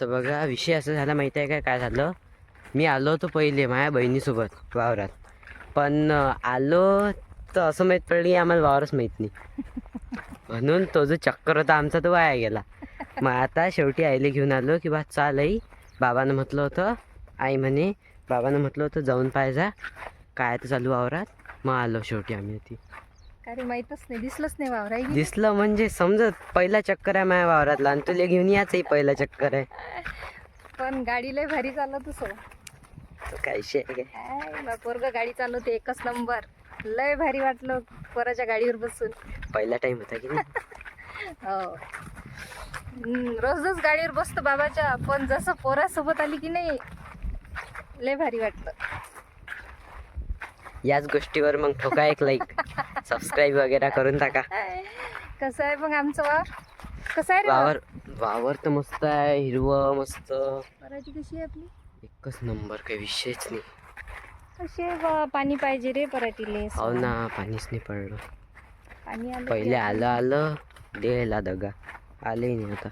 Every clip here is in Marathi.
तर बघा विषय असं झाला माहिती आहे काय झालं. मी आलो होतो पहिले माझ्या बहिणीसोबत वावरात, पण आलो तर असं माहीत पडली की आम्हाला वावरच माहीत नाही. म्हणून तो जो चक्कर होता आमचा तो वाया गेला. मग आता शेवटी आईला घेऊन आलो की बा चाल आई. बाबानं म्हटलं होतं, आई म्हणे बाबानं म्हटलं होतं जाऊन पाहिजा काय तर चालू वावरात. मग आलो शेवटी आम्ही. ती काय माहीतच नाही, दिसलंच नाही वावर आहे. दिसलं म्हणजे समजत पहिला चक्कर आहे माझ्या वावरातला आणि तुला घेऊन याचही पहिला चक्कर आहे. पण गाडी लय भारी चालवत सो. काय विषय आहे काय? पोरग गाडी चालवते एकच नंबर. लय भारी वाटलं पोराच्या गाडीवर बसून. पहिला टाइम होता की नाही. हो रोजच गाडीवर बसतो बाबाच्या, पण जसं पोरासोबत आली की नाही लय भारी वाटलं. याच गोष्टीवर मग ठोका एक लाईक, सबस्क्राईब वगैरे करून टाका. कसं आहे मग आमचं वावर? कसं आहे रे वावर? वावर तर मस्त आहे, हिरवं मस्त. पराठी कशी आहे आपली? एकच नंबर, काही विषयच नाही. कशी आहे पाणी पाहिजे रे पराठीले. हो ना, पाणीच नाही पडलं. पाणी आलं पहिले आलं द्यायला दगा, आले नाही आता.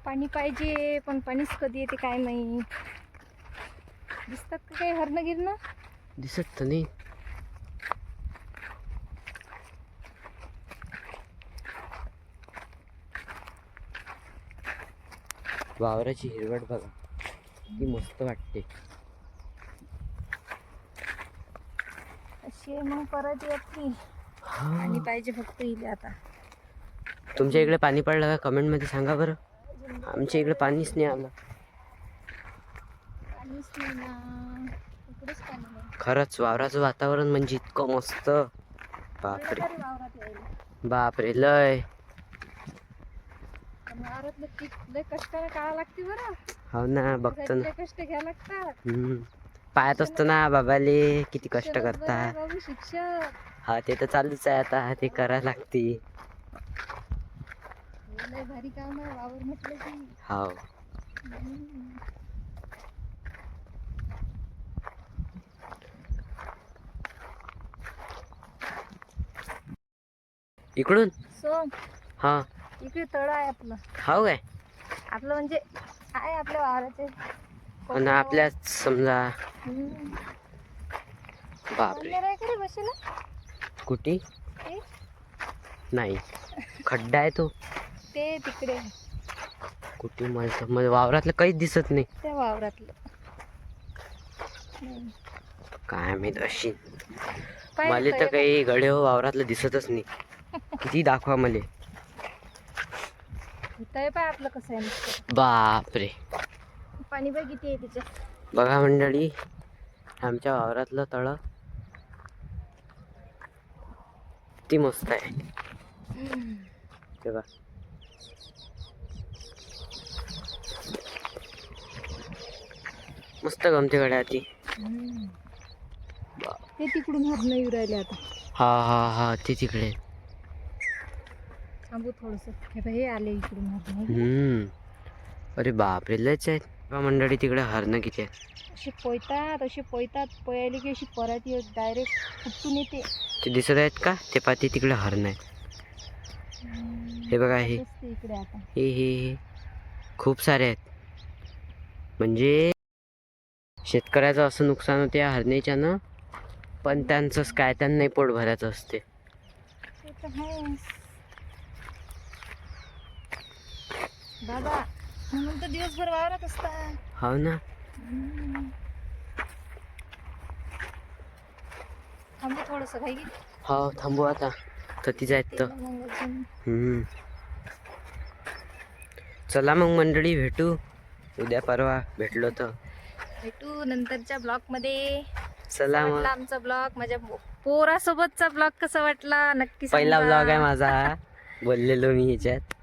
पाणी पाहिजे, पण पाणीच कधी येते काय नाही. दिसतात का काही हरणं गिरणं? दिसत तर नाही. वावराची हिरवट बघा ती मस्त वाटते. अशी मग परत येते. पाणी पाहिजे फक्त इथे आता. तुमच्या इकडे पाणी पडलं का कमेंट मध्ये सांगा बरं. आमच्या इकडे पाणीच नाही आलं. पाणीच नाही ना, इकडेच पाणी नाही. खरंच वावराचं वातावरण म्हणजे इतकं मस्त. बापरे बापरे लय. वावरातलं पीक लय कष्टाने काढावं लागते बरं. हो ना, बघतो ना. लय कष्ट घ्यावं लागतात. पाहत असतो ना बाबाले किती कष्ट करतात. बाबू शिक्षक. हा ते तर चालूच आहे आता, ते करायला लागते. लय भारी काम आहे वावर म्हटलं की. हो इकडून सो हा इकडे तळ आहे आपलं. हो काय? आपलं म्हणजे आहे आपल्या वावराचे. आणि आपल्या समजा बापरे इकडे बसेला कुठे ते नाही खड्डा आहे तो. ते तिकडे कुठे मला वावरातलं काहीच दिसत नाही. त्या वावरातलं काय माहित अशी. मला तर काही गडे वावरातलं दिसतच नाही. किती दाखवा मला. तळ पाय आपलं कसं आहे. बापरे पाणी बाय किती आहे त्याच्यात. बघा मंडळी आमच्या वावरातलं तळ ती मस्त आहे. तेव्हा मस्त गमते गड्या ती. ते तिकडून हरणं येऊ राहिले आता. हा हा हा ते तिकडे. थांबू थोडस. हे आले इकडून हरणं. अरे बापरे लयच आहेत मंडळी तिकडे हरणं किती आहेत. अशी पोयतात पोयाली की अशी पराठी डायरेक्ट फुटून येते. ते दिसत आहेत का? ते पाती तिकडे हरणं आहे. हे बघा हे इकडे आता हे खूप सारे आहेत. म्हणजे शेतकऱ्याचं असं नुकसान होते या हरणीच्यानं, पण त्यांचंच काय, त्यांनाही पोट भरायचं असते. बाबा म्हणून तर दिवसभर वावरात असतात. हो ना. थांबू थोडस काही. हो थांबू आता तर ती जायत तर. चला मग मंडळी भेटू उद्या परवा. भेटलो तर भेटू नंतरच्या ब्लॉग मध्ये. चला मग. आमचा ब्लॉग माझ्या पोरासोबतचा ब्लॉग कसा वाटला नक्की पहिला सांगा. ब्लॉग आहे माझा बोललेलो मी ह्याच्यात.